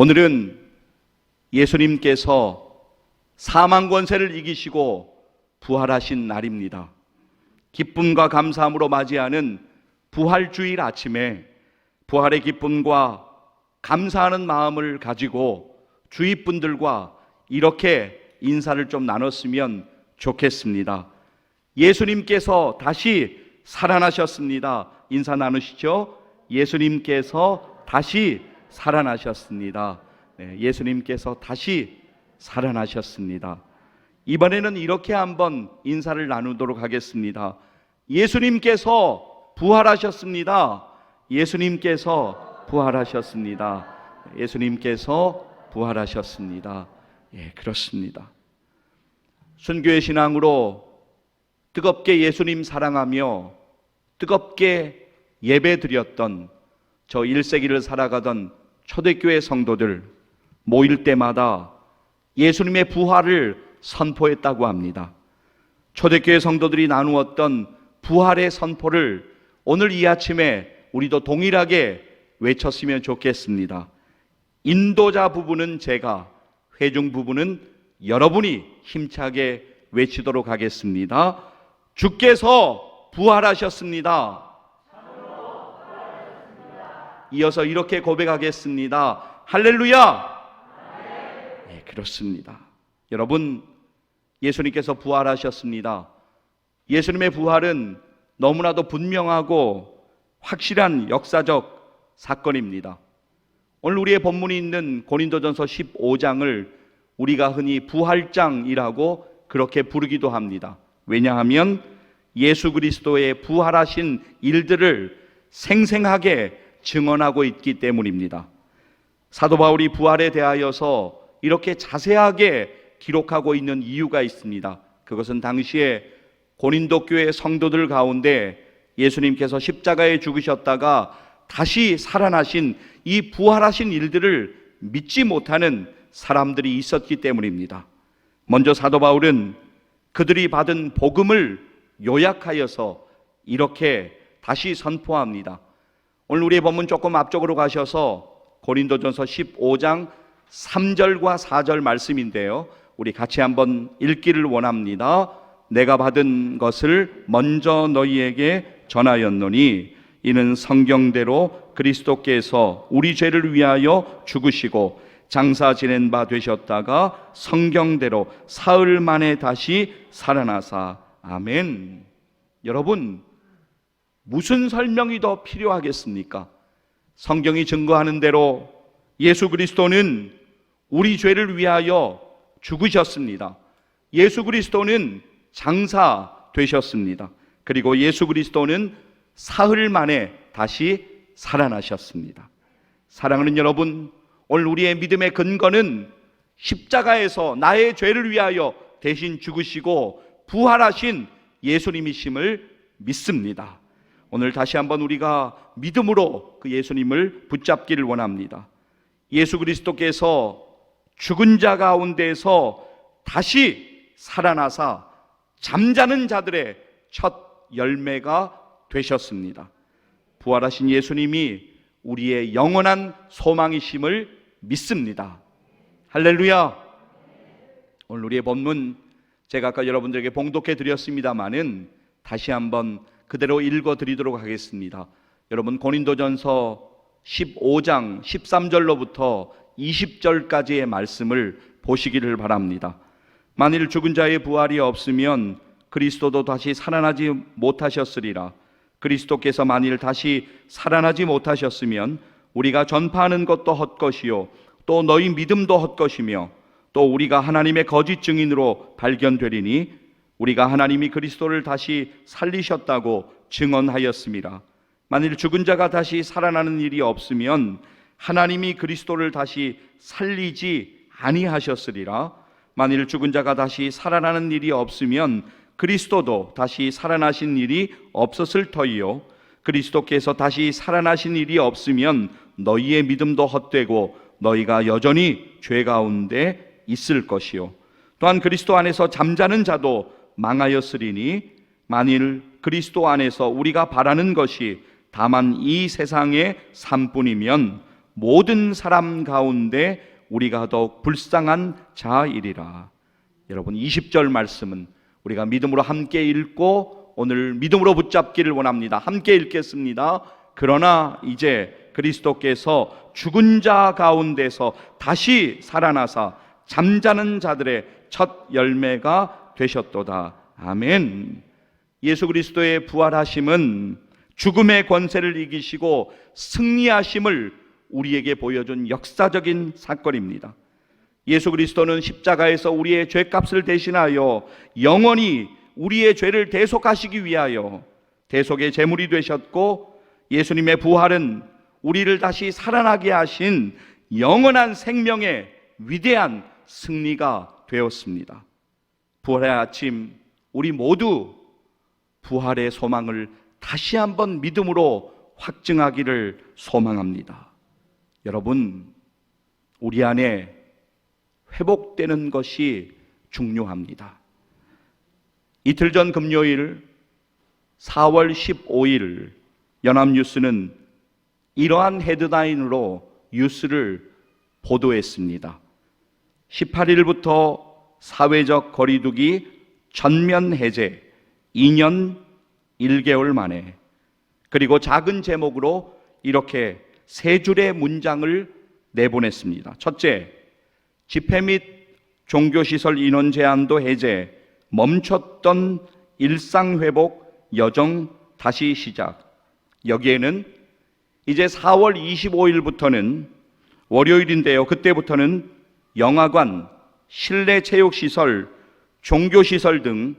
오늘은 예수님께서 사망 권세를 이기시고 부활하신 날입니다. 기쁨과 감사함으로 맞이하는 부활주일 아침에 부활의 기쁨과 감사하는 마음을 가지고 주위 분들과 이렇게 인사를 좀 나눴으면 좋겠습니다. 예수님께서 다시 살아나셨습니다. 인사 나누시죠? 예수님께서 다시 살아나셨습니다. 네, 예수님께서 다시 살아나셨습니다. 이번에는 이렇게 한번 인사를 나누도록 하겠습니다. 예수님께서 부활하셨습니다. 예수님께서 부활하셨습니다. 예수님께서 부활하셨습니다. 예, 그렇습니다. 순교의 신앙으로 뜨겁게 예수님 사랑하며 뜨겁게 예배드렸던 저 1세기를 살아가던 초대교회 성도들 모일 때마다 예수님의 부활을 선포했다고 합니다. 초대교회 성도들이 나누었던 부활의 선포를 오늘 이 아침에 우리도 동일하게 외쳤으면 좋겠습니다. 인도자 부분은 제가, 회중 부분은 여러분이 힘차게 외치도록 하겠습니다. 주께서 부활하셨습니다. 이어서 이렇게 고백하겠습니다. 할렐루야! 네, 그렇습니다. 여러분, 예수님께서 부활하셨습니다. 예수님의 부활은 너무나도 분명하고 확실한 역사적 사건입니다. 오늘 우리의 본문이 있는 고린도전서 15장을 우리가 흔히 부활장이라고 그렇게 부르기도 합니다. 왜냐하면 예수 그리스도의 부활하신 일들을 생생하게 증언하고 있기 때문입니다. 사도 바울이 부활에 대하여서 이렇게 자세하게 기록하고 있는 이유가 있습니다. 그것은 당시에 고린도 교회 성도들 가운데 예수님께서 십자가에 죽으셨다가 다시 살아나신 이 부활하신 일들을 믿지 못하는 사람들이 있었기 때문입니다. 먼저 사도 바울은 그들이 받은 복음을 요약하여서 이렇게 다시 선포합니다. 오늘 우리의 본문 조금 앞쪽으로 가셔서 고린도전서 15장 3절과 4절 말씀인데요, 우리 같이 한번 읽기를 원합니다. 내가 받은 것을 먼저 너희에게 전하였노니 이는 성경대로 그리스도께서 우리 죄를 위하여 죽으시고 장사 지낸 바 되셨다가 성경대로 사흘 만에 다시 살아나사. 아멘. 여러분, 무슨 설명이 더 필요하겠습니까? 성경이 증거하는 대로 예수 그리스도는 우리 죄를 위하여 죽으셨습니다. 예수 그리스도는 장사되셨습니다. 그리고 예수 그리스도는 사흘 만에 다시 살아나셨습니다. 사랑하는 여러분, 오늘 우리의 믿음의 근거는 십자가에서 나의 죄를 위하여 대신 죽으시고 부활하신 예수님이심을 믿습니다. 오늘 다시 한번 우리가 믿음으로 그 예수님을 붙잡기를 원합니다. 예수 그리스도께서 죽은 자 가운데서 다시 살아나사 잠자는 자들의 첫 열매가 되셨습니다. 부활하신 예수님이 우리의 영원한 소망이심을 믿습니다. 할렐루야! 오늘 우리의 본문 제가 아까 여러분들에게 봉독해 드렸습니다마는 다시 한번 그대로 읽어 드리도록 하겠습니다. 여러분, 고린도전서 15장 13절로부터 20절까지의 말씀을 보시기를 바랍니다. 만일 죽은 자의 부활이 없으면 그리스도도 다시 살아나지 못하셨으리라. 그리스도께서 만일 다시 살아나지 못하셨으면 우리가 전파하는 것도 헛것이요 또 너희 믿음도 헛것이며 또 우리가 하나님의 거짓 증인으로 발견되리니 우리가 하나님이 그리스도를 다시 살리셨다고 증언하였음이라. 만일 죽은 자가 다시 살아나는 일이 없으면 하나님이 그리스도를 다시 살리지 아니하셨으리라. 만일 죽은 자가 다시 살아나는 일이 없으면 그리스도도 다시 살아나신 일이 없었을 터이요 그리스도께서 다시 살아나신 일이 없으면 너희의 믿음도 헛되고 너희가 여전히 죄 가운데 있을 것이요 또한 그리스도 안에서 잠자는 자도 망하였으리니 만일 그리스도 안에서 우리가 바라는 것이 다만 이 세상의 삶뿐이면 모든 사람 가운데 우리가 더욱 불쌍한 자이리라. 여러분, 20절 말씀은 우리가 믿음으로 함께 읽고 오늘 믿음으로 붙잡기를 원합니다. 함께 읽겠습니다. 그러나 이제 그리스도께서 죽은 자 가운데서 다시 살아나사 잠자는 자들의 첫 열매가 되셨도다. 아멘. 예수 그리스도의 부활하심은 죽음의 권세를 이기시고 승리하심을 우리에게 보여준 역사적인 사건입니다. 예수 그리스도는 십자가에서 우리의 죄값을 대신하여 영원히 우리의 죄를 대속하시기 위하여 대속의 제물이 되셨고, 예수님의 부활은 우리를 다시 살아나게 하신 영원한 생명의 위대한 승리가 되었습니다. 부활의 아침, 우리 모두 부활의 소망을 다시 한번 믿음으로 확증하기를 소망합니다. 여러분, 우리 안에 회복되는 것이 중요합니다. 이틀 전 금요일 4월 15일 연합뉴스는 이러한 헤드라인으로 뉴스를 보도했습니다. 18일부터 사회적 거리두기 전면 해제 2년 1개월 만에, 그리고 작은 제목으로 이렇게 세 줄의 문장을 내보냈습니다. 첫째, 집회 및 종교시설 인원 제한도 해제, 멈췄던 일상회복 여정 다시 시작. 여기에는 이제 4월 25일부터는 월요일인데요, 그때부터는 영화관, 실내 체육시설, 종교시설 등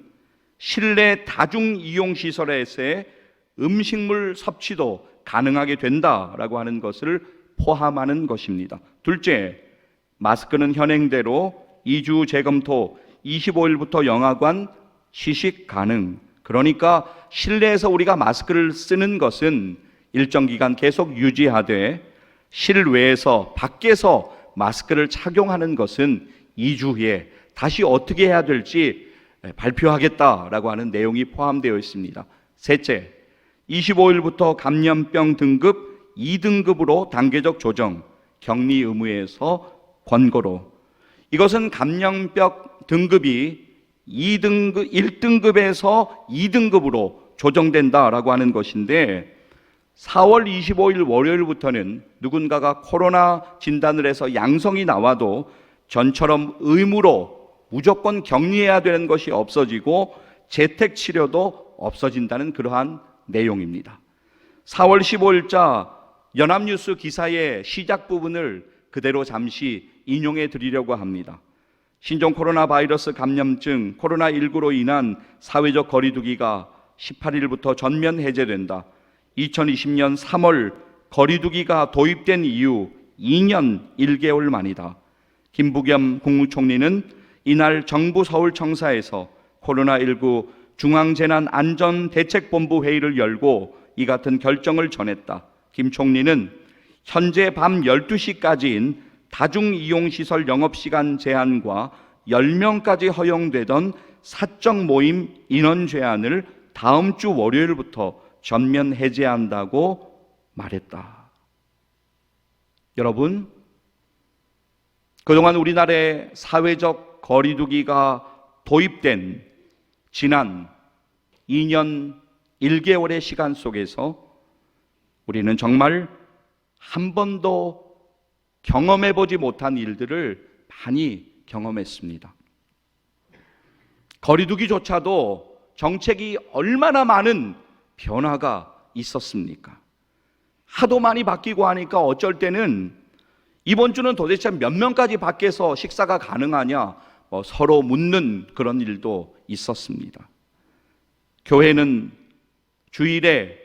실내 다중이용시설에서의 음식물 섭취도 가능하게 된다라고 하는 것을 포함하는 것입니다. 둘째, 마스크는 현행대로 2주 재검토, 25일부터 영화관 시식 가능. 그러니까 실내에서 우리가 마스크를 쓰는 것은 일정 기간 계속 유지하되, 실외에서 밖에서 마스크를 착용하는 것은 2주 후에 다시 어떻게 해야 될지 발표하겠다라고 하는 내용이 포함되어 있습니다. 셋째, 25일부터 감염병 등급 2등급으로 단계적 조정, 격리 의무에서 권고로. 이것은 감염병 등급이 1등급에서 2등급으로 조정된다라고 하는 것인데, 4월 25일 월요일부터는 누군가가 코로나 진단을 해서 양성이 나와도 전처럼 의무로 무조건 격리해야 되는 것이 없어지고 재택 치료도 없어진다는 그러한 내용입니다. 4월 15일자 연합뉴스 기사의 시작 부분을 그대로 잠시 인용해 드리려고 합니다. 신종 코로나 바이러스 감염증 코로나19로 인한 사회적 거리두기가 18일부터 전면 해제된다. 2020년 3월 거리두기가 도입된 이후 2년 1개월 만이다. 김부겸 국무총리는 이날 정부 서울청사에서 코로나19 중앙재난안전대책본부 회의를 열고 이 같은 결정을 전했다. 김 총리는 현재 밤 12시까지인 다중이용시설 영업시간 제한과 10명까지 허용되던 사적 모임 인원 제한을 다음 주 월요일부터 전면 해제한다고 말했다. 여러분, 그동안 우리나라의 사회적 거리두기가 도입된 지난 2년 1개월의 시간 속에서 우리는 정말 한 번도 경험해보지 못한 일들을 많이 경험했습니다. 거리두기조차도 정책이 얼마나 많은 변화가 있었습니까? 하도 많이 바뀌고 하니까 어쩔 때는 이번 주는 도대체 몇 명까지 밖에서 식사가 가능하냐 서로 묻는 그런 일도 있었습니다. 교회는 주일에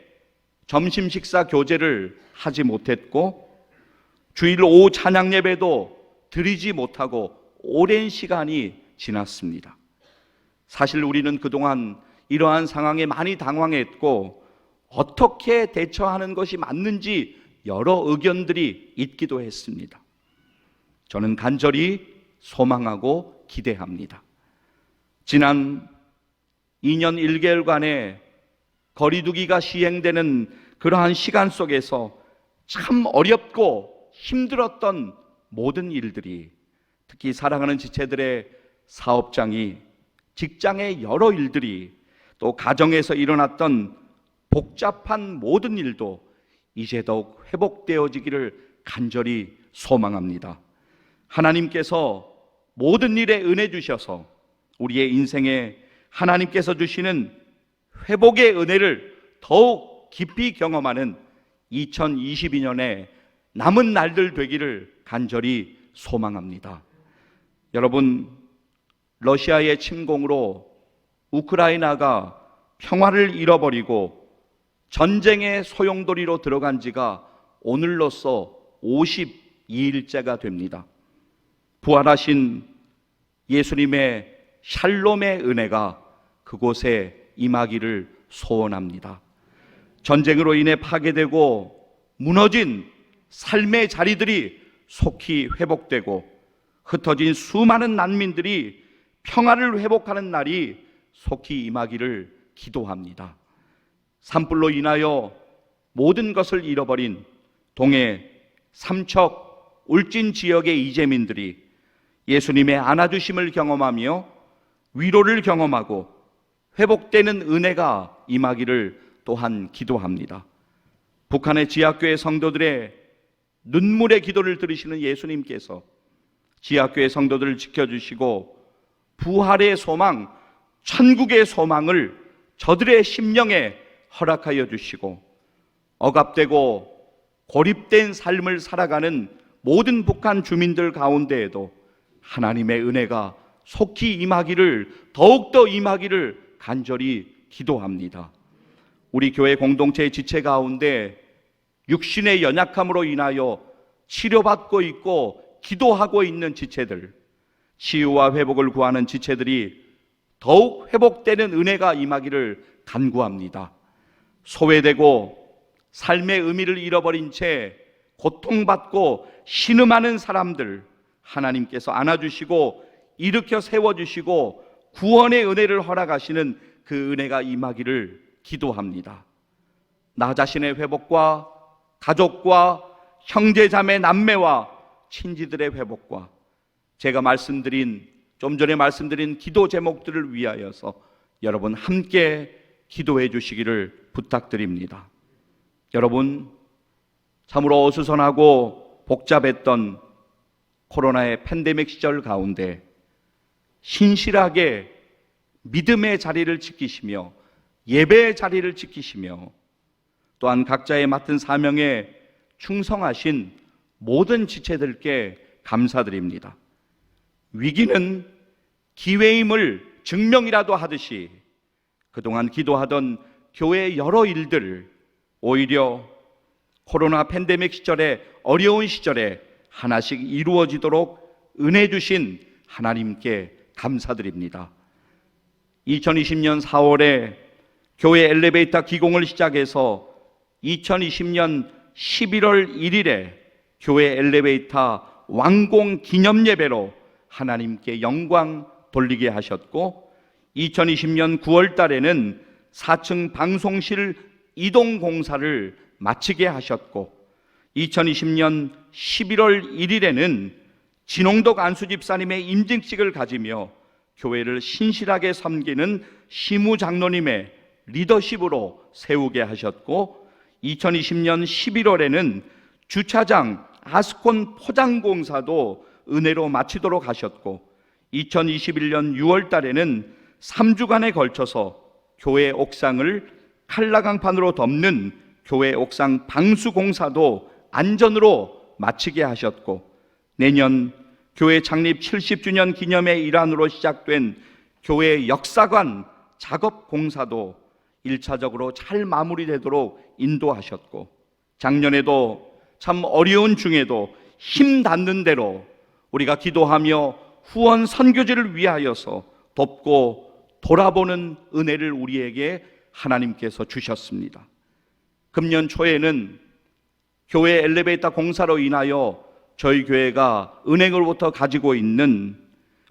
점심 식사 교제를 하지 못했고, 주일 오후 찬양 예배도 드리지 못하고 오랜 시간이 지났습니다. 사실 우리는 그동안 이러한 상황에 많이 당황했고, 어떻게 대처하는 것이 맞는지 여러 의견들이 있기도 했습니다. 저는 간절히 소망하고 기대합니다. 지난 2년 1개월간의 거리두기가 시행되는 그러한 시간 속에서 참 어렵고 힘들었던 모든 일들이, 특히 사랑하는 지체들의 사업장이, 직장의 여러 일들이, 또 가정에서 일어났던 복잡한 모든 일도 이제 더욱 회복되어지기를 간절히 소망합니다. 하나님께서 모든 일에 은혜 주셔서 우리의 인생에 하나님께서 주시는 회복의 은혜를 더욱 깊이 경험하는 2022년에 남은 날들 되기를 간절히 소망합니다. 여러분, 러시아의 침공으로 우크라이나가 평화를 잃어버리고 전쟁의 소용돌이로 들어간 지가 오늘로써 52일째가 됩니다. 부활하신 예수님의 샬롬의 은혜가 그곳에 임하기를 소원합니다. 전쟁으로 인해 파괴되고 무너진 삶의 자리들이 속히 회복되고 흩어진 수많은 난민들이 평화를 회복하는 날이 속히 임하기를 기도합니다. 산불로 인하여 모든 것을 잃어버린 동해 삼척 울진 지역의 이재민들이 예수님의 안아주심을 경험하며 위로를 경험하고 회복되는 은혜가 임하기를 또한 기도합니다. 북한의 지하교회 성도들의 눈물의 기도를 들으시는 예수님께서 지하교회 성도들을 지켜주시고 부활의 소망, 천국의 소망을 저들의 심령에 허락하여 주시고 억압되고 고립된 삶을 살아가는 모든 북한 주민들 가운데에도 하나님의 은혜가 속히 임하기를, 더욱더 임하기를 간절히 기도합니다. 우리 교회 공동체의 지체 가운데 육신의 연약함으로 인하여 치료받고 있고 기도하고 있는 지체들, 치유와 회복을 구하는 지체들이 더욱 회복되는 은혜가 임하기를 간구합니다. 소외되고 삶의 의미를 잃어버린 채 고통받고 신음하는 사람들, 하나님께서 안아주시고 일으켜 세워주시고 구원의 은혜를 허락하시는 그 은혜가 임하기를 기도합니다. 나 자신의 회복과 가족과 형제자매 남매와 친지들의 회복과 제가 좀 전에 말씀드린 기도 제목들을 위하여서 여러분 함께 기도해 주시기를 부탁드립니다. 여러분, 참으로 어수선하고 복잡했던 코로나의 팬데믹 시절 가운데 신실하게 믿음의 자리를 지키시며 예배의 자리를 지키시며 또한 각자의 맡은 사명에 충성하신 모든 지체들께 감사드립니다. 위기는 기회임을 증명이라도 하듯이 그동안 기도하던 교회의 여러 일들, 오히려 코로나 팬데믹 시절에, 어려운 시절에 하나씩 이루어지도록 은혜 주신 하나님께 감사드립니다. 2020년 4월에 교회 엘리베이터 기공을 시작해서 2020년 11월 1일에 교회 엘리베이터 완공 기념 예배로 하나님께 영광 돌리게 하셨고, 2020년 9월 달에는 4층 방송실 이동 공사를 마치게 하셨고, 2020년 11월 1일에는 진홍덕 안수집사님의 임직식을 가지며 교회를 신실하게 섬기는 시무장로님의 리더십으로 세우게 하셨고, 2020년 11월에는 주차장 아스콘 포장공사도 은혜로 마치도록 하셨고, 2021년 6월 달에는 3주간에 걸쳐서 교회 옥상을 칼라강판으로 덮는 교회 옥상 방수공사도 안전으로 마치게 하셨고, 내년 교회 창립 70주년 기념의 일환으로 시작된 교회 역사관 작업 공사도 1차적으로 잘 마무리되도록 인도하셨고, 작년에도 참 어려운 중에도 힘 닿는 대로 우리가 기도하며 후원 선교지를 위하여서 돕고 돌아보는 은혜를 우리에게 하나님께서 주셨습니다. 금년 초에는 교회 엘리베이터 공사로 인하여 저희 교회가 은행으로부터 가지고 있는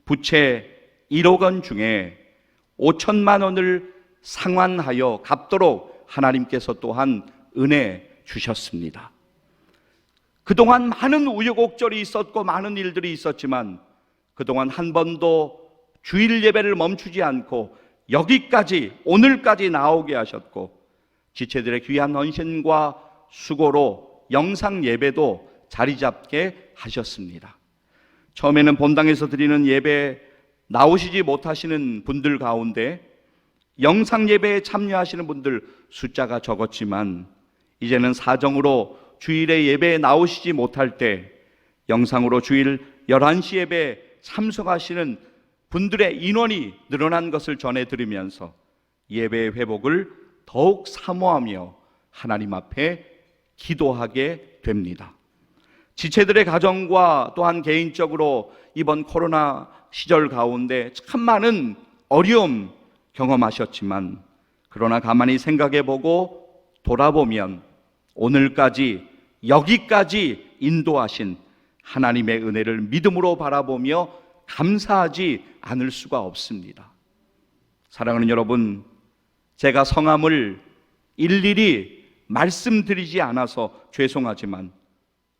부채 1억 원 중에 5천만 원을 상환하여 갚도록 하나님께서 또한 은혜 주셨습니다. 그동안 많은 우여곡절이 있었고 많은 일들이 있었지만 그동안 한 번도 주일 예배를 멈추지 않고 여기까지 오늘까지 나오게 하셨고 지체들의 귀한 헌신과 수고로 영상 예배도 자리 잡게 하셨습니다. 처음에는 본당에서 드리는 예배 나오시지 못하시는 분들 가운데 영상 예배에 참여하시는 분들 숫자가 적었지만 이제는 사정으로 주일에 예배에 나오시지 못할 때 영상으로 주일 11시 예배에 참석하시는 분들의 인원이 늘어난 것을 전해드리면서 예배의 회복을 더욱 사모하며 하나님 앞에 기도하게 됩니다. 지체들의 가정과 또한 개인적으로 이번 코로나 시절 가운데 참 많은 어려움 경험하셨지만 그러나 가만히 생각해보고 돌아보면 오늘까지 여기까지 인도하신 하나님의 은혜를 믿음으로 바라보며 감사하지 않을 수가 없습니다. 사랑하는 여러분, 제가 성함을 일일이 말씀드리지 않아서 죄송하지만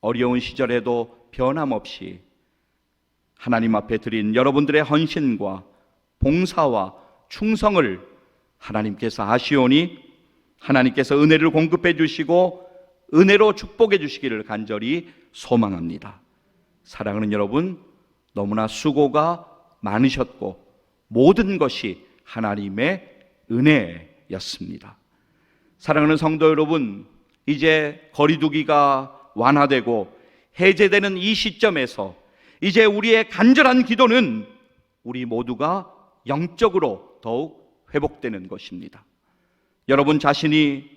어려운 시절에도 변함없이 하나님 앞에 드린 여러분들의 헌신과 봉사와 충성을 하나님께서 아시오니 하나님께서 은혜를 공급해 주시고 은혜로 축복해 주시기를 간절히 소망합니다. 사랑하는 여러분, 너무나 수고가 많으셨고 모든 것이 하나님의 은혜였습니다. 사랑하는 성도 여러분, 이제 거리두기가 완화되고 해제되는 이 시점에서 이제 우리의 간절한 기도는 우리 모두가 영적으로 더욱 회복되는 것입니다. 여러분 자신이,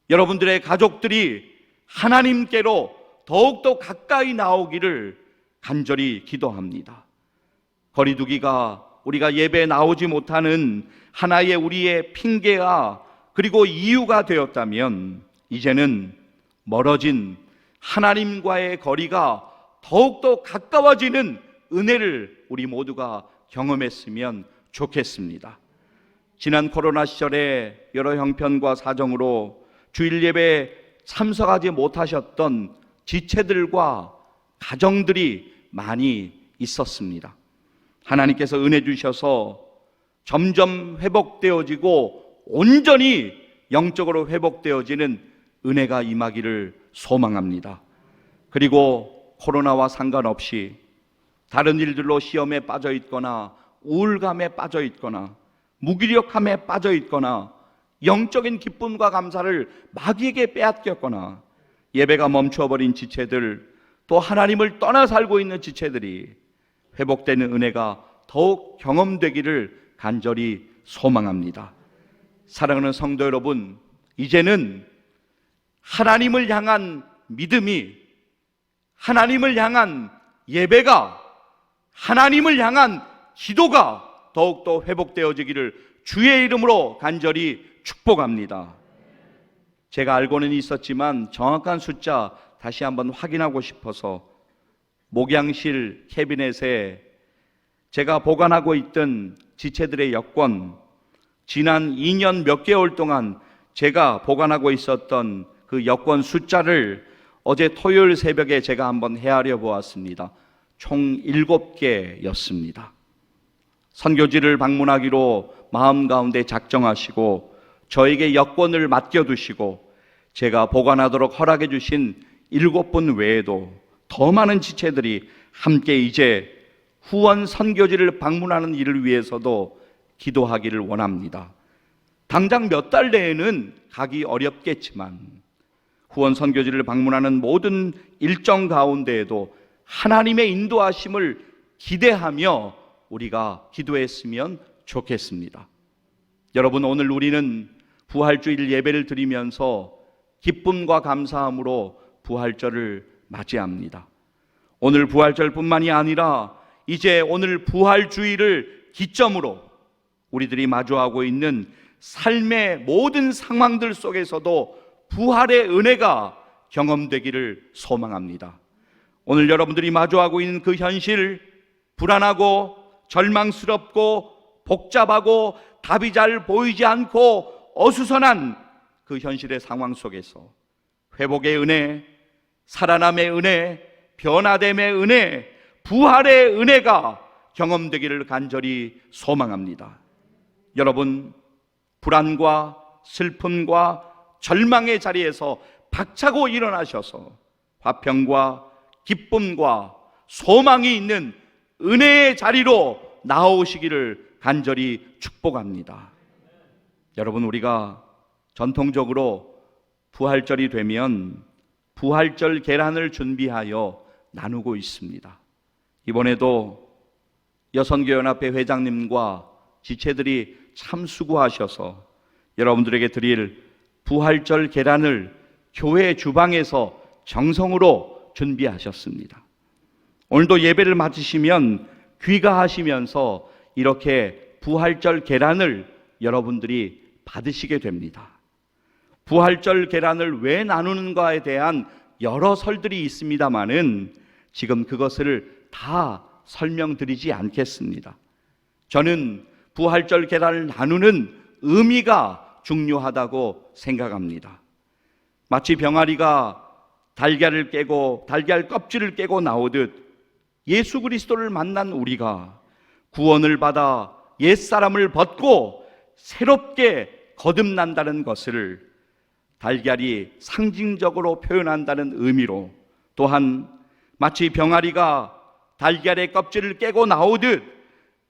여러분들의 가족들이 하나님께로 더욱더 가까이 나오기를 간절히 기도합니다. 거리두기가 우리가 예배에 나오지 못하는 하나의 우리의 핑계가 그리고 이유가 되었다면 이제는 멀어진 하나님과의 거리가 더욱더 가까워지는 은혜를 우리 모두가 경험했으면 좋겠습니다. 지난 코로나 시절에 여러 형편과 사정으로 주일 예배에 참석하지 못하셨던 지체들과 가정들이 많이 있었습니다. 하나님께서 은혜 주셔서 점점 회복되어지고 온전히 영적으로 회복되어지는 은혜가 임하기를 소망합니다. 그리고 코로나와 상관없이 다른 일들로 시험에 빠져 있거나 우울감에 빠져 있거나 무기력함에 빠져 있거나 영적인 기쁨과 감사를 마귀에게 빼앗겼거나 예배가 멈춰버린 지체들, 또 하나님을 떠나 살고 있는 지체들이 회복되는 은혜가 더욱 경험되기를 간절히 소망합니다. 사랑하는 성도 여러분, 이제는 하나님을 향한 믿음이, 하나님을 향한 예배가, 하나님을 향한 기도가 더욱더 회복되어지기를 주의 이름으로 간절히 축복합니다. 제가 알고는 있었지만 정확한 숫자 다시 한번 확인하고 싶어서 목양실 캐비넷에 제가 보관하고 있던 지체들의 여권, 지난 2년 몇 개월 동안 제가 보관하고 있었던 그 여권 숫자를 어제 토요일 새벽에 제가 한번 헤아려 보았습니다. 총 7개였습니다. 선교지를 방문하기로 마음 가운데 작정하시고 저에게 여권을 맡겨두시고 제가 보관하도록 허락해 주신 7분 외에도 더 많은 지체들이 함께 이제 후원 선교지를 방문하는 일을 위해서도 기도하기를 원합니다. 당장 몇 달 내에는 가기 어렵겠지만 후원 선교지를 방문하는 모든 일정 가운데에도 하나님의 인도하심을 기대하며 우리가 기도했으면 좋겠습니다. 여러분, 오늘 우리는 부활주일 예배를 드리면서 기쁨과 감사함으로 부활절을 맞이합니다. 오늘 부활절뿐만이 아니라 이제 오늘 부활주일을 기점으로 우리들이 마주하고 있는 삶의 모든 상황들 속에서도 부활의 은혜가 경험되기를 소망합니다. 오늘 여러분들이 마주하고 있는 그 현실, 불안하고 절망스럽고 복잡하고 답이 잘 보이지 않고 어수선한 그 현실의 상황 속에서 회복의 은혜, 살아남의 은혜, 변화됨의 은혜, 부활의 은혜가 경험되기를 간절히 소망합니다. 여러분, 불안과 슬픔과 절망의 자리에서 박차고 일어나셔서 화평과 기쁨과 소망이 있는 은혜의 자리로 나오시기를 간절히 축복합니다. 여러분, 우리가 전통적으로 부활절이 되면 부활절 계란을 준비하여 나누고 있습니다. 이번에도 여성교연합회 회장님과 지체들이 참 수고하셔서 여러분들에게 드릴 부활절 계란을 교회 주방에서 정성으로 준비하셨습니다. 오늘도 예배를 마치시면 귀가하시면서 이렇게 부활절 계란을 여러분들이 받으시게 됩니다. 부활절 계란을 왜 나누는가에 대한 여러 설들이 있습니다마는 지금 그것을 다 설명드리지 않겠습니다. 저는 부활절 계란을 나누는 의미가 중요하다고 생각합니다. 마치 병아리가 달걀을 깨고 달걀 껍질을 깨고 나오듯 예수 그리스도를 만난 우리가 구원을 받아 옛사람을 벗고 새롭게 거듭난다는 것을 달걀이 상징적으로 표현한다는 의미로, 또한 마치 병아리가 달걀의 껍질을 깨고 나오듯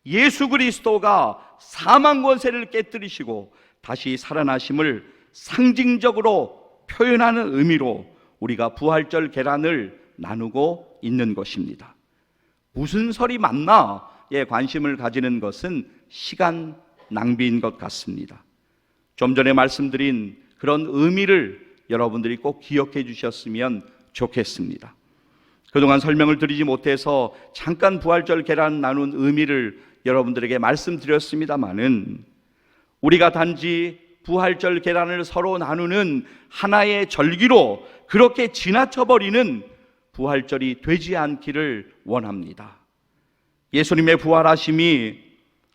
예수 그리스도가 사망 권세를 깨뜨리시고 다시 살아나심을 상징적으로 표현하는 의미로 우리가 부활절 계란을 나누고 있는 것입니다. 무슨 설이 맞나에 관심을 가지는 것은 시간 낭비인 것 같습니다. 좀 전에 말씀드린 그런 의미를 여러분들이 꼭 기억해 주셨으면 좋겠습니다. 그동안 설명을 드리지 못해서 잠깐 부활절 계란 나눈 의미를 여러분들에게 말씀드렸습니다마는 우리가 단지 부활절 계란을 서로 나누는 하나의 절기로 그렇게 지나쳐버리는 부활절이 되지 않기를 원합니다. 예수님의 부활하심이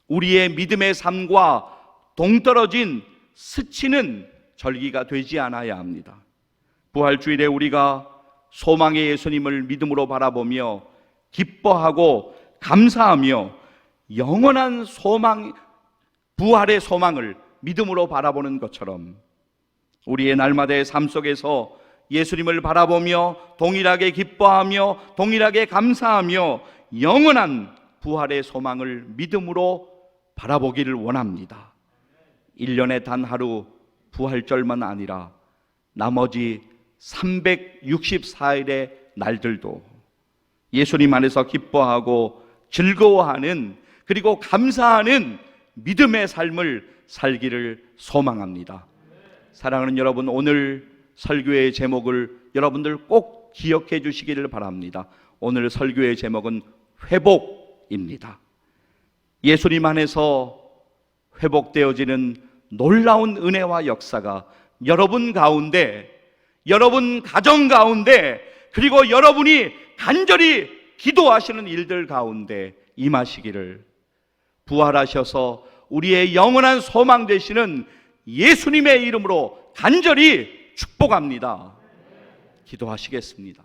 우리의 믿음의 삶과 동떨어진 스치는 절기가 되지 않아야 합니다. 부활주일에 우리가 소망의 예수님을 믿음으로 바라보며 기뻐하고 감사하며 영원한 소망, 부활의 소망을 믿음으로 바라보는 것처럼 우리의 날마다의 삶 속에서 예수님을 바라보며 동일하게 기뻐하며 동일하게 감사하며 영원한 부활의 소망을 믿음으로 바라보기를 원합니다. 1년에 단 하루 부활절만 아니라 나머지 364일의 날들도 예수님 안에서 기뻐하고 즐거워하는, 그리고 감사하는 믿음의 삶을 살기를 소망합니다. 사랑하는 여러분, 오늘 설교의 제목을 여러분들 꼭 기억해 주시기를 바랍니다. 오늘 설교의 제목은 회복입니다. 예수님 안에서 회복되어지는 놀라운 은혜와 역사가 여러분 가운데, 여러분 가정 가운데, 그리고 여러분이 간절히 기도하시는 일들 가운데 임하시기를, 부활하셔서 우리의 영원한 소망 되시는 예수님의 이름으로 간절히 축복합니다. 기도하시겠습니다.